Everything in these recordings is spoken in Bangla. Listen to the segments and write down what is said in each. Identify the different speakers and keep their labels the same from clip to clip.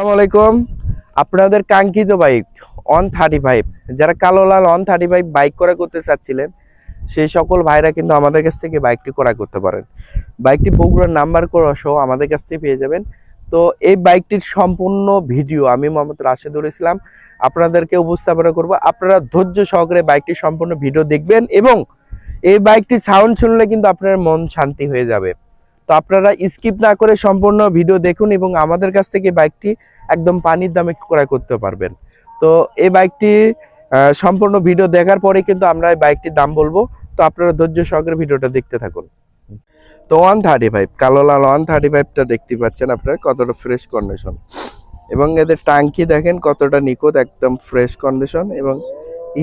Speaker 1: আসসালামু আলাইকুম। আপনাদের কাঙ্ক্ষিত বাইক 135, যারা কালো লাল 135 বাইক ক্রয় করতে চাচ্ছিলেন সেই সকল ভাইরা কিন্তু আমাদের কাছ থেকে বাইকটি ক্রয় করতে পারেন। বাইকটি বগুড়ার নাম্বার করা সহ আমাদের কাছ থেকে পেয়ে যাবেন। তো এই বাইকটির সম্পূর্ণ ভিডিও আমি মোহাম্মদ রাশেদুল ইসলাম আপনাদেরকে উপস্থাপনা করব। আপনারা ধৈর্য সহকারে বাইকটির সম্পূর্ণ ভিডিও দেখবেন এবং এই বাইকটি সাউন্ড শুনলে কিন্তু আপনার মন শান্তি হয়ে যাবে। তো আপনারা স্কিপ না করে সম্পূর্ণ ভিডিও দেখুন এবং আমাদের কাছ থেকে বাইকটি একদম পানির দামে ক্রয় করতে পারবেন। তো এই বাইকটি সম্পূর্ণ ভিডিও দেখার পরে কিন্তু আমরা এই বাইকটির দাম বলবো। তো আপনারা ধৈর্য সহকারে ভিডিওটা দেখতে থাকুন। তো 135 কালো লাল 135টা দেখতে পাচ্ছেন আপনারা কতটা ফ্রেশ কন্ডিশন এবং এদের টাঙ্কি দেখেন কতটা নিখুঁত, একদম ফ্রেশ কন্ডিশন এবং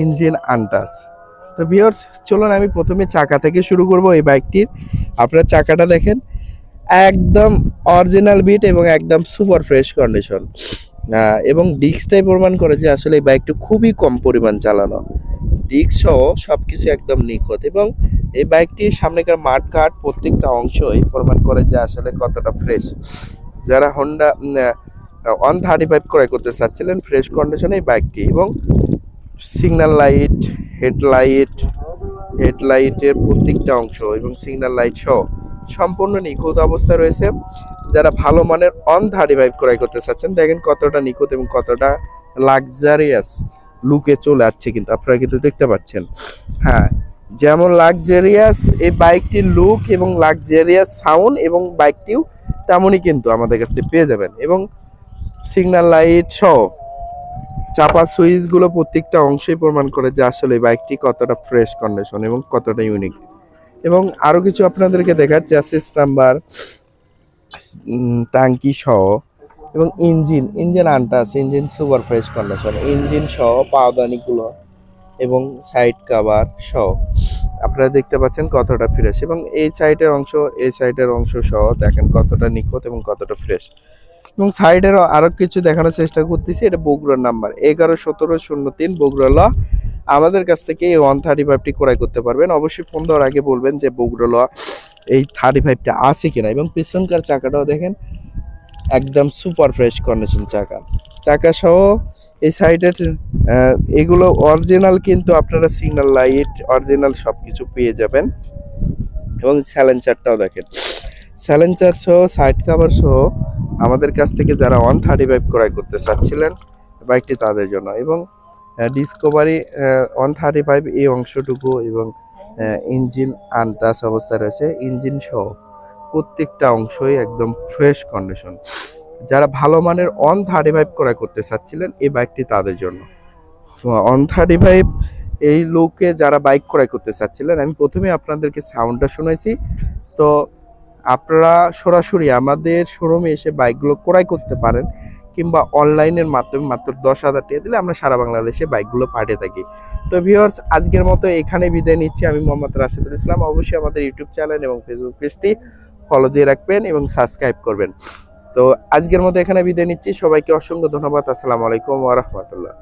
Speaker 1: ইঞ্জিন আনটাচ। তো ভিউয়ার্স চলুন আমি প্রথমে চাকা থেকে শুরু করব এই বাইকটির। আপনারা চাকাটা দেখেন একদম অরিজিনাল বিট এবং একদম সুপার ফ্রেশ কন্ডিশন এবং ডিস্কটাই প্রমাণ করে যে আসলে এই বাইকটি খুবই কম পরিমাণ চালানো। ডিস্ক সহ সবকিছু একদম নিখুঁত এবং এই বাইকটির সামনেকার মাঠ কাট প্রত্যেকটা অংশই প্রমাণ করে যে আসলে কতটা ফ্রেশ। যারা হন্ডা 135 ক্রয় করতে চাচ্ছিলেন ফ্রেশ কন্ডিশনে এই বাইকটি এবং সিগন্যাল লাইট, হেডলাইটের প্রত্যেকটা অংশ এবং সিগন্যাল লাইট সহ সম্পূর্ণ নিখুঁত অবস্থায় রয়েছে। যারা ভালো মানের 135 ক্রয় করতে চাচ্ছেন দেখেন কতটা নিখুঁত এবং কতটা লাক্সারিয়াস লুকে চলে আসছে, কিন্তু আপনারা কিন্তু দেখতে পাচ্ছেন। হ্যাঁ, যেমন লাক্সারিয়াস এই বাইকটির লুক এবং লাক্সারিয়াস সাউন্ড এবং বাইকটিও তেমনই কিন্তু আমাদের কাছ থেকে পেয়ে যাবেন এবং সিগন্যাল লাইট সহ চাপা সুইচগুলো প্রত্যেকটা অংশই প্রমাণ করে যে আসলে এই বাইকটি কতটা ফ্রেশ কন্ডিশন এবং কতটা ইউনিক। এবং আরো কিছু আপনাদেরকে দেখাচ্ছি, চ্যাসিস নাম্বার, টাঙ্কি সহ এবং engine untouch, engine super fresh condition, engine সহ পাওদানিগুলো এবং সাইড কভার সহ আপনারা দেখতে পাচ্ছেন কতটা ফ্রেশ এবং এই সাইডের অংশ সহ দেখেন কতটা নিখুঁত এবং কতটা ফ্রেশ। এবং সাইডের আরো কিছু দেখানোর চেষ্টা করতেছি। এটা বগুড়ার নাম্বার 11-17-03 বগুড়া ল। আমাদের কাছ থেকে এই 135টি ক্রয় করতে পারবেন। অবশ্যই ফোন দেওয়ার আগে বলবেন যে বগুড়া ল এই 35টা আছে কিনা এবং পিছনকার চাকাটাও দেখেন একদম সুপার ফ্রেশ কন্ডিশন চাকা সহ এই সাইডের এগুলো অরিজিনাল, কিন্তু আপনারা সিগন্যাল লাইট অরিজিনাল সবকিছু পেয়ে যাবেন এবং স্যালেন্সারটাও দেখেন, স্যালেন্সার সহ সাইড কভার সহ আমাদের কাছ থেকে যারা 135 ক্রয় করতে চাচ্ছিলেন বাইকটি তাদের জন্য। এবং ডিসকভারি 135 এই অংশটুকু এবং ইঞ্জিন আনটাচ অবস্থায় রয়েছে, ইঞ্জিন সহ প্রত্যেকটা অংশই একদম ফ্রেশ কন্ডিশন। যারা ভালো মানের 135 ক্রয় করতে চাচ্ছিলেন এই বাইকটি তাদের জন্য। 135 এই লোকে যারা বাইক ক্রয় করতে চাচ্ছিলেন আমি প্রথমে আপনাদেরকে সাউন্ডটা শুনেছি। তো আপনারা সরাসরি আমাদের শোরুমে এসে বাইকগুলো ক্রয় করতে পারেন কিংবা অনলাইনের মাধ্যমে মাত্র 10,000 টাকা দিলে আমরা সারা বাংলাদেশে বাইকগুলো পাঠিয়ে থাকি। তো ভিউয়ার্স আজকের মতো এখানে বিদায় নিচ্ছি। আমি মোহাম্মদ রাশেদুল ইসলাম। অবশ্যই আমাদের ইউটিউব চ্যানেল এবং ফেসবুক পেজটি ফলো দিয়ে রাখবেন এবং সাবস্ক্রাইব করবেন। তো আজকের মতো এখানে বিদায় নিচ্ছি। সবাইকে অসংখ্য ধন্যবাদ। আসসালামু আলাইকুম ওয়া রাহমাতুল্লাহ।